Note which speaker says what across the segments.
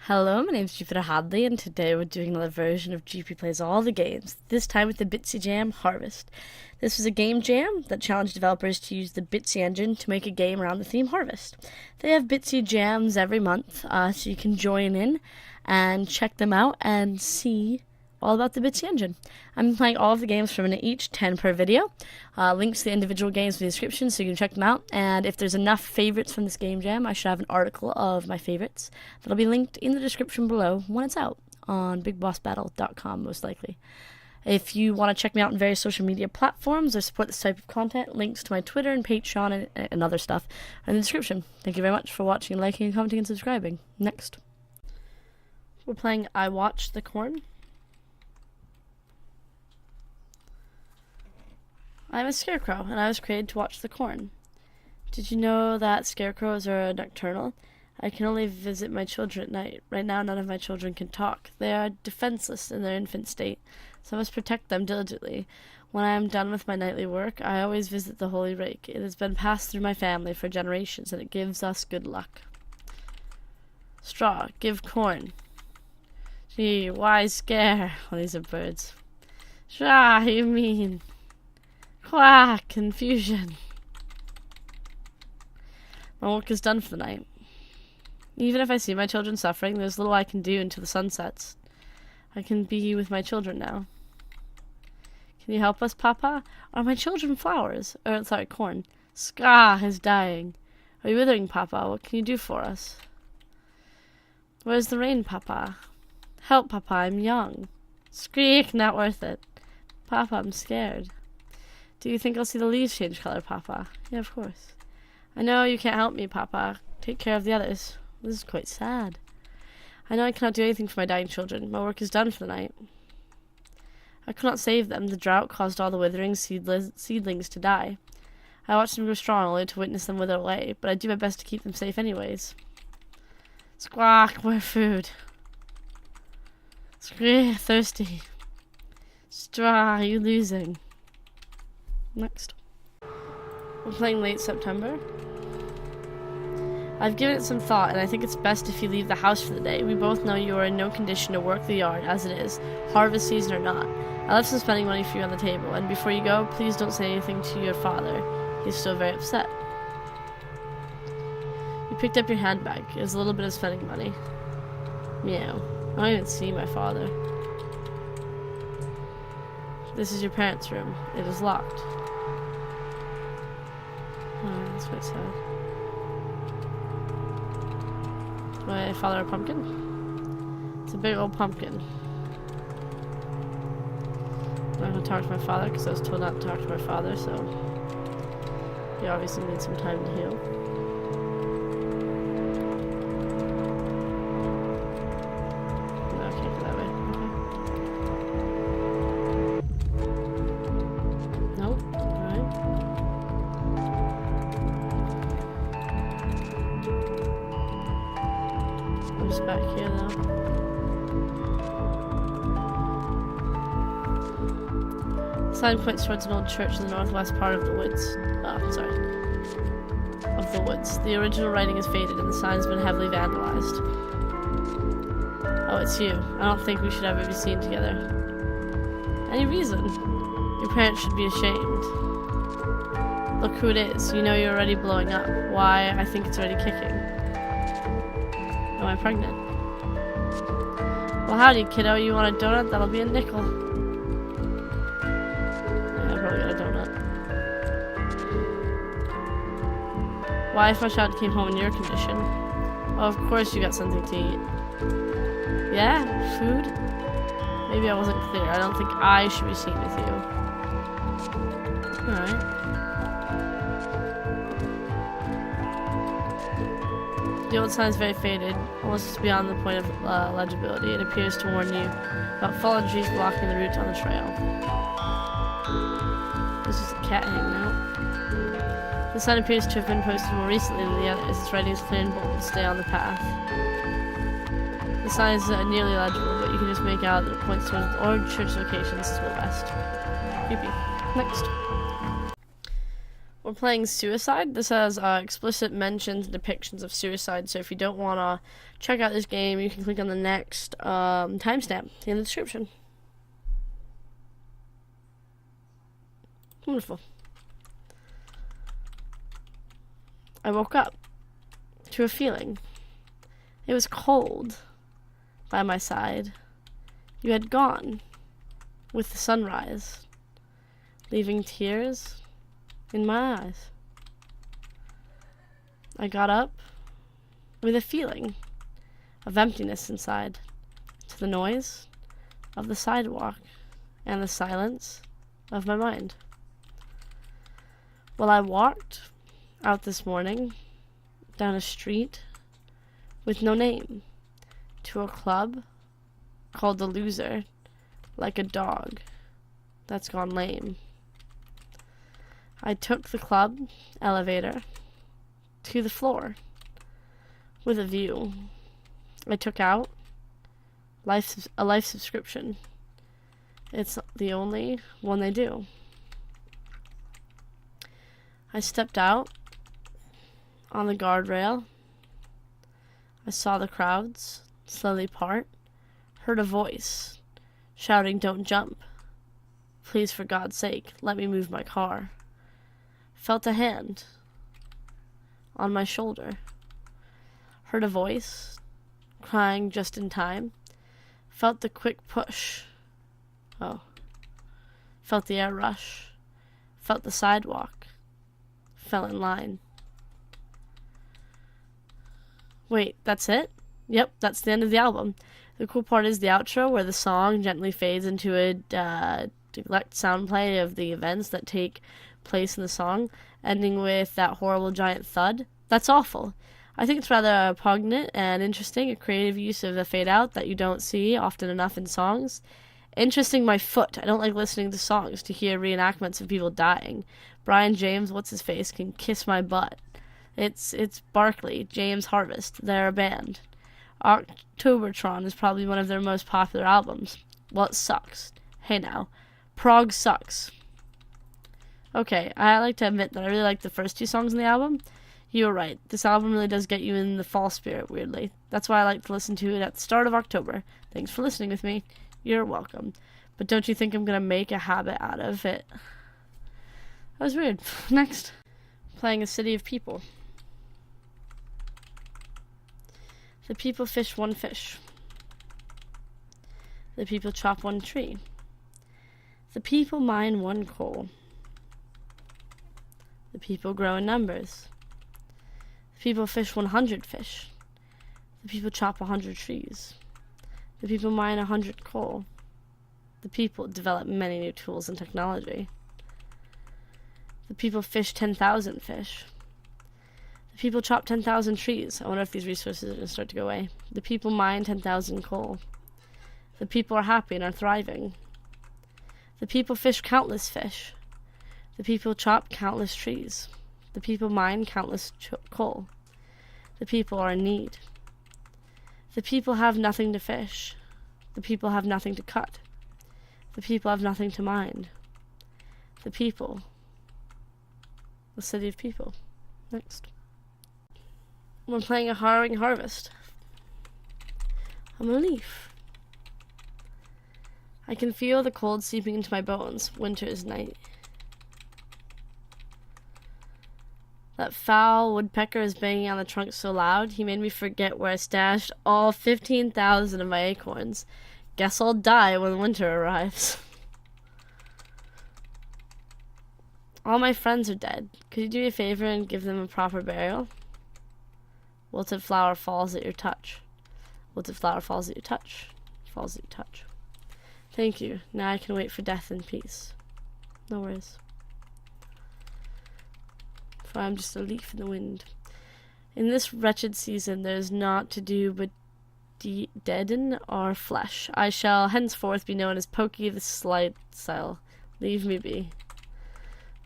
Speaker 1: Hello, my name's Jupiter Hadley, and today we're doing another version of Jupi Plays All the Games, this time with the Bitsy jam, Harvest. This was a game jam that challenged developers to use the Bitsy engine to make a game around the theme Harvest. They have Bitsy jams every month, so you can join in and check them out and see all about the Bitsy engine. I'm playing all of the games for a minute each, 10 per video. Links to the individual games in the description so you can check them out. And if there's enough favorites from this game jam, I should have an article of my favorites that'll be linked in the description below when it's out on bigbossbattle.com, most likely. If you want to check me out on various social media platforms or support this type of content, links to my Twitter and Patreon and other stuff are in the description. Thank you very much for watching, liking, commenting, and subscribing. Next, we're playing I Watch the Corn. I'm a scarecrow, and I was created to watch the corn. Did you know that scarecrows are nocturnal? I can only visit my children at night. Right now, none of my children can talk. They are defenseless in their infant state, so I must protect them diligently. When I am done with my nightly work, I always visit the holy rake. It has been passed through my family for generations, and it gives us good luck. Straw, give corn. Gee, why scare? Oh, these are birds. Straw, you mean... Quack, confusion. My work is done for the night. Even if I see my children suffering, there's little I can do until the sun sets. I can be with my children now. Can you help us, Papa? Are my children flowers? Corn. Ska is dying. Are you withering, Papa? What can you do for us? Where's the rain, Papa? Help, Papa, I'm young. Squeak, not worth it. Papa, I'm scared. Do you think I'll see the leaves change color, Papa? Yeah, of course. I know you can't help me, Papa. Take care of the others. This is quite sad. I know I cannot do anything for my dying children. My work is done for the night. I could not save them. The drought caused all the withering seedlings to die. I watched them grow strong only to witness them wither away, but I do my best to keep them safe anyways. Squawk, more food. Scream, thirsty. Straw, you losing. Next. We're playing Late September. I've given it some thought, and I think it's best if you leave the house for the day. We both know you are in no condition to work the yard, as it is, harvest season or not. I left some spending money for you on the table, and before you go, please don't say anything to your father. He's still very upset. You picked up your handbag. It was a little bit of spending money. Meow. I don't even see my father. This is your parents' room. It is locked. Oh, that's quite sad. My father a pumpkin? It's a big old pumpkin. I'm not going to talk to my father because I was told not to talk to my father, so he obviously needs some time to heal. No, I can't go that way. Okay. Nope. Alright. I'm just back here though. The sign points towards an old church in the northwest part of the woods. Of the woods. The original writing is faded and the sign has been heavily vandalized. Oh, it's you. I don't think we should ever be seen together. Any reason? Your parents should be ashamed. Look who it is. You know you're already blowing up. Why? I think it's already kicking. Am I pregnant? Well, howdy, kiddo. You want a donut? That'll be a nickel. Yeah, I probably got a donut. Why, if my child came home in your condition? Oh, of course you got something to eat. Yeah? Food? Maybe I wasn't clear. I don't think I should be seen with you. Alright. The old sign is very faded, almost beyond the point of legibility. It appears to warn you about fallen trees blocking the route on the trail. There's just a cat hanging out. The sign appears to have been posted more recently than the others. Its writing is clear and bold. Stay on the path. The sign is nearly legible, but you can just make out that it points towards the old church locations to the west. Creepy. Next. We're We're playing Suicide. This has explicit mentions and depictions of suicide, so if you don't want to check out this game, you can click on the next timestamp in the description. Wonderful. I woke up to a feeling. It was cold by my side. You had gone with the sunrise, leaving tears in my eyes. I got up with a feeling of emptiness inside, to the noise of the sidewalk and the silence of my mind. Well, I walked out this morning down a street with no name to a club called The Loser, like a dog that's gone lame. I took the club elevator to the floor with a view. I took out a life subscription. It's the only one they do. I stepped out on the guardrail. I saw the crowds slowly part, heard a voice shouting, "Don't jump. Please, for God's sake, let me move my car." Felt a hand on my shoulder. Heard a voice crying just in time. Felt the quick push. Felt the air rush. Felt the sidewalk. Fell in line. Wait, that's it? Yep, that's the end of the album. The cool part is the outro, where the song gently fades into a direct sound play of the events that take place in the song, ending with that horrible giant thud. That's awful. I think it's rather poignant and interesting, a creative use of a fade out that you don't see often enough in songs. Interesting my foot. I don't like listening to songs to hear reenactments of people dying. Brian James, what's his face, can kiss my butt. It's Barkley, James Harvest. They're a band. Octobertron is probably one of their most popular albums. Well, it sucks. Hey now. Prog sucks. Okay, I like to admit that I really like the first two songs on the album. You were right. This album really does get you in the fall spirit, weirdly. That's why I like to listen to it at the start of October. Thanks for listening with me. You're welcome. But don't you think I'm going to make a habit out of it? That was weird. Next. Playing A City of People. The people fish one fish. The people chop one tree. The people mine one coal. The people grow in numbers. The people fish 100 fish. The people chop 100 trees. The people mine 100 coal. The people develop many new tools and technology. The people fish 10,000 fish. The people chop 10,000 trees. I wonder if these resources are going to start to go away. The people mine 10,000 coal. The people are happy and are thriving. The people fish countless fish. The people chop countless trees. The people mine countless coal. The people are in need. The people have nothing to fish. The people have nothing to cut. The people have nothing to mine. The people. The City of People. Next. We're playing a Harrowing Harvest. I'm a leaf. I can feel the cold seeping into my bones. Winter's night. That foul woodpecker is banging on the trunk so loud, he made me forget where I stashed all 15,000 of my acorns. Guess I'll die when winter arrives. All my friends are dead. Could you do me a favor and give them a proper burial? Wilted flower falls at your touch. Wilted flower falls at your touch. Falls at your touch. Thank you. Now I can wait for death in peace. No worries. For I'm just a leaf in the wind. In this wretched season there is naught to do but deaden our flesh. I shall henceforth be known as Pokey the Slidestyle. Leave me be.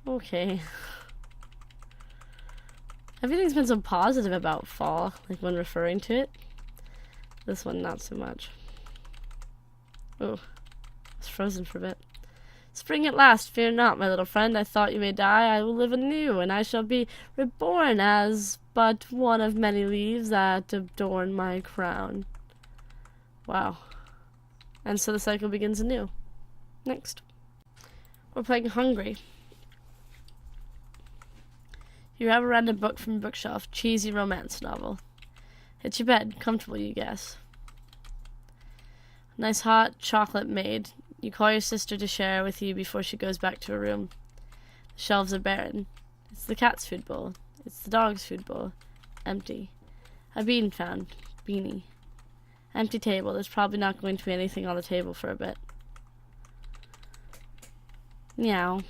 Speaker 1: Okay. Everything's been so positive about fall, like when referring to it. This one, not so much. Oh, I was frozen for a bit. Spring at last, fear not, my little friend. I thought you may die, I will live anew, and I shall be reborn as but one of many leaves that adorn my crown. Wow. And so the cycle begins anew. Next. We're playing Hungry. You have a random book from a bookshelf. Cheesy romance novel. It's your bed. Comfortable, you guess. Nice hot chocolate made. You call your sister to share with you before she goes back to her room. The shelves are barren. It's the cat's food bowl. It's the dog's food bowl. Empty. A bean found. Beanie. Empty table. There's probably not going to be anything on the table for a bit. Meow.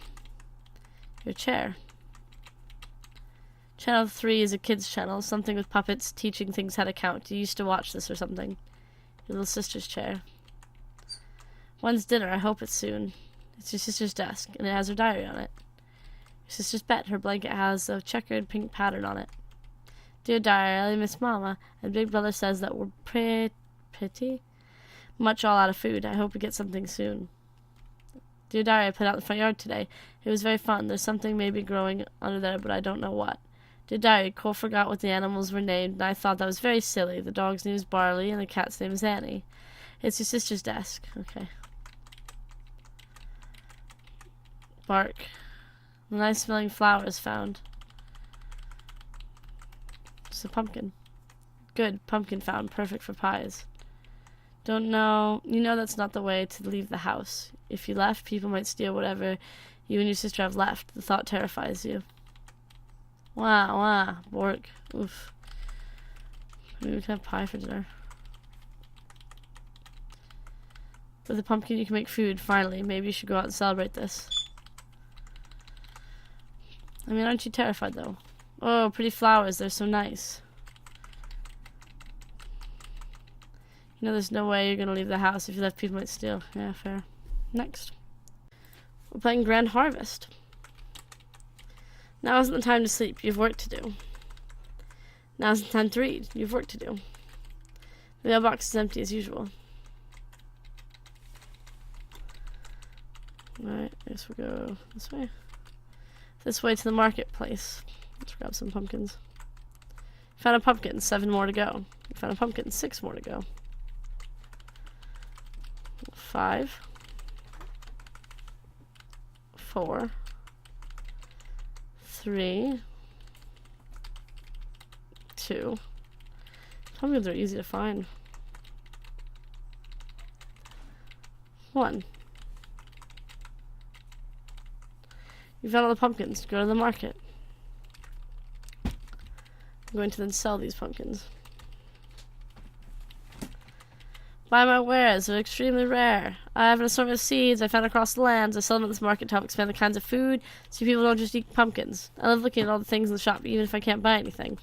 Speaker 1: Your chair. Channel 3 is a kids channel. Something with puppets teaching things how to count. You used to watch this or something. Your little sister's chair. When's dinner? I hope it's soon. It's your sister's desk, and it has her diary on it. Your sister's bed. Her blanket has a checkered pink pattern on it. Dear diary, I miss Mama, and Big Brother says that we're pretty much all out of food. I hope we get something soon. Dear diary, I played out in the front yard today. It was very fun. There's something maybe growing under there, but I don't know what. Dear diary, Cole forgot what the animals were named, and I thought that was very silly. The dog's name is Barley, and the cat's name is Annie. It's your sister's desk. Okay. Bark. Nice smelling flowers found. Just a pumpkin. Good. Pumpkin found. Perfect for pies. Don't know. You know that's not the way to leave the house. If you left, people might steal whatever you and your sister have left. The thought terrifies you. Wah. Bork. Oof. Maybe we can have pie for dinner. With a pumpkin you can make food, finally. Maybe you should go out and celebrate this. I mean, aren't you terrified, though? Oh, pretty flowers. They're so nice. You know there's no way you're going to leave the house. If you left, people might steal. Yeah, fair. Next. We're playing Grand Harvest. Now isn't the time to sleep. You have work to do. Now isn't the time to read. You have work to do. The mailbox is empty as usual. Alright, I guess we'll go this way. This way to the marketplace. Let's grab some pumpkins. Found a pumpkin, 7 more to go. Found a pumpkin, 6 more to go. 5. 4. 3. 2. Pumpkins are easy to find. 1. You found all the pumpkins. Go to the market. I'm going to then sell these pumpkins. Buy my wares. They're extremely rare. I have an assortment of seeds I found across the lands. I sell them at this market to help expand the kinds of food so people don't just eat pumpkins. I love looking at all the things in the shop, even if I can't buy anything.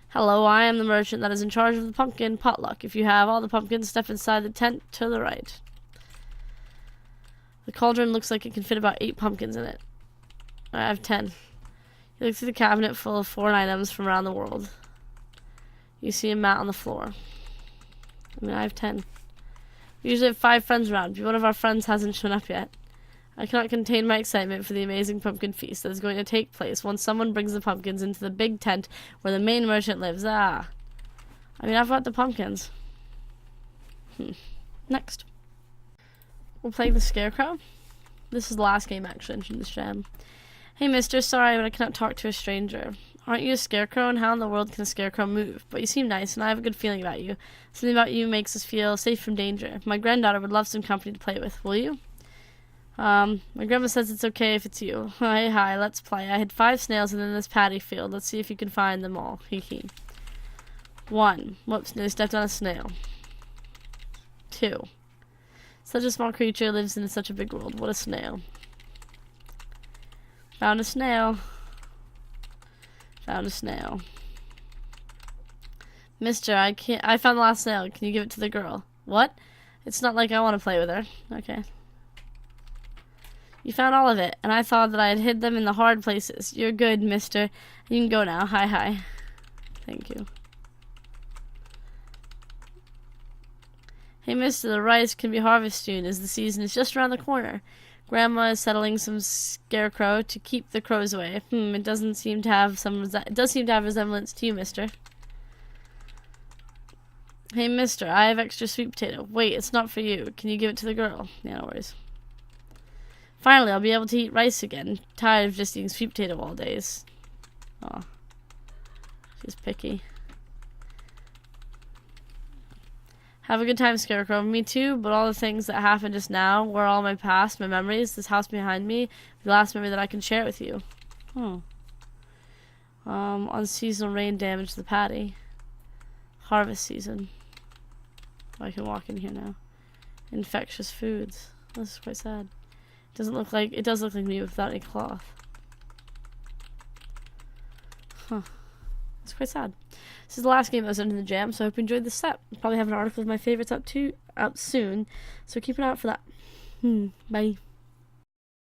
Speaker 1: Hello, I am the merchant that is in charge of the pumpkin potluck. If you have all the pumpkins, step inside the tent to the right. The cauldron looks like it can fit about 8 pumpkins in it. I have 10. You look through the cabinet full of foreign items from around the world. You see a mat on the floor. I mean, I have 10. We usually have 5 friends around, but one of our friends hasn't shown up yet. I cannot contain my excitement for the amazing pumpkin feast that is going to take place once someone brings the pumpkins into the big tent where the main merchant lives. I mean, I've got the pumpkins. Next. We'll play the Scarecrow. This is the last game, actually, in this jam. Hey, mister, sorry, but I cannot talk to a stranger. Aren't you a scarecrow, and how in the world can a scarecrow move? But you seem nice, and I have a good feeling about you. Something about you makes us feel safe from danger. My granddaughter would love some company to play with. Will you? My grandma says it's okay if it's you. Hi, let's play. I had 5 snails in this paddy field. Let's see if you can find them all. Hee. 1. Whoops, nearly stepped on a snail. 2. Such a small creature lives in such a big world. What a snail. Found a snail. Found a snail. Mister, I found the last snail. Can you give it to the girl? What? It's not like I want to play with her. Okay. You found all of it, and I thought that I had hid them in the hard places. You're good, mister. You can go now. Hi. Thank you. Hey, mister, the rice can be harvested soon as the season is just around the corner. Grandma is settling some scarecrow to keep the crows away. It doesn't seem to have it does seem to have resemblance to you, mister. Hey, mister, I have extra sweet potato. Wait, it's not for you. Can you give it to the girl? Yeah, no worries. Finally, I'll be able to eat rice again. Tired of just eating sweet potato all days. Aw. She's picky. Have a good time, Scarecrow. Me too, but all the things that happened just now were all my past, my memories, this house behind me, the last memory that I can share with you. Unseasonal rain damaged the patty. Harvest season. Oh, I can walk in here now. Infectious foods. This is quite sad. It does look like me without any cloth. It's quite sad. This is the last game that was done in the jam, so I hope you enjoyed this set. I'll probably have an article of my favorites out soon, so keep an eye out for that. Bye.